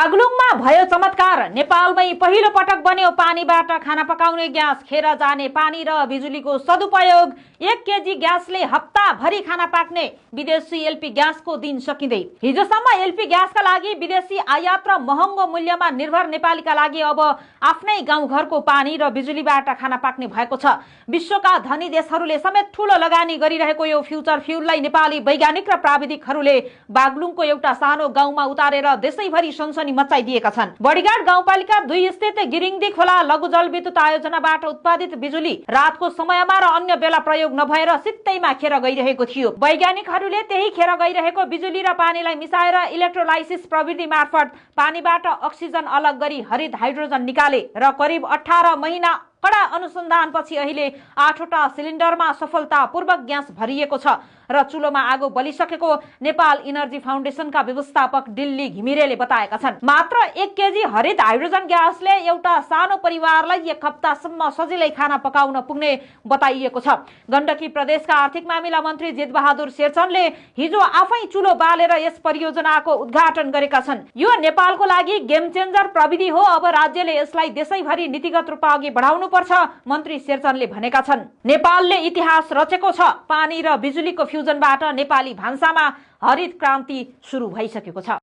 बागलुङमा भयो चमत्कार। नेपालमै पहिलो पटक बन्यो पानीबाट खाना पकाउने ग्यास। खेर जाने पानी र बिजुलीको सदुपयोग। 1 केजी ग्यासले हप्ताभरि खाना पाक्ने विदेशी एलपी ग्यासको दिन सकिँदै। हिजोसम्म एलपी ग्यासका लागि विदेशी आयात र महँगो मूल्यमा निर्भर नेपालीका लागि अब आफ्नै गाउँघरको पानी र बिजुलीबाट खाना पाक्ने भएको छ। विश्वका धनी देशहरूले समेत ठूलो लगानी गरिरहेको यो फ्युचर फ्युललाई नेपाली वैज्ञानिक र प्राविधिकहरूले बागलुङको एउटा सानो गाउँमा उतारेर देशैभरि सनसनी मचाइदिएका छन्। बडीघाट गाउँपालिका 2 स्थित गिरिङदी खोला लघु जलविद्युत आयोजनाबाट उत्पादित बिजुली रातको समयमा र अन्य बेला प्रयोग नभएर सित्तैमा खेर गइरहेको थियो। वैज्ञानिकहरूले त्यही खेर गइरहेको बिजुली र पानीलाई मिसाएर इलेक्ट्रोलाइसिस प्रविधि मार्फत पानीबाट अक्सिजन अलग गरी हरित हाइड्रोजन निकाले र करिब 18 महिना कडा अनुसन्धानपछि अहिले 8वटा सिलिन्डरमा सफलतापूर्वक ग्यास भरिएको छ र चुलोमा आगो बलिसकेको नेपाल इनर्जी फाउन्डेसनका व्यवस्थापक दिल्ली घिमिरेले बताएका छन्। मात्र 1 केजी हरित हाइड्रोजन ग्यासले एउटा सानो परिवारलाई 1 हप्तासम्म सजिलै खाना पकाउन पुग्ने बताइएको छ। गण्डकी प्रदेशका आर्थिक मामिला मन्त्री जेठबहादुर शेरचनले हिजो आफै चुलो बालेर यस परियोजनाको उद्घाटन गरेका छन्। यो नेपालको लागि गेम चेन्जर प्रविधि हो। अब राज्यले यसलाई देशैभरि नीतिगत रूपमा अघि बढाउनु पर्छ, मन्त्री शेरचनले भनेका छन्। नेपालले इतिहास रचेको छ। पानी र बिजुलीको फ्युजनबाट नेपाली भान्सामा हरित क्रान्ति सुरु भइसकेको छ।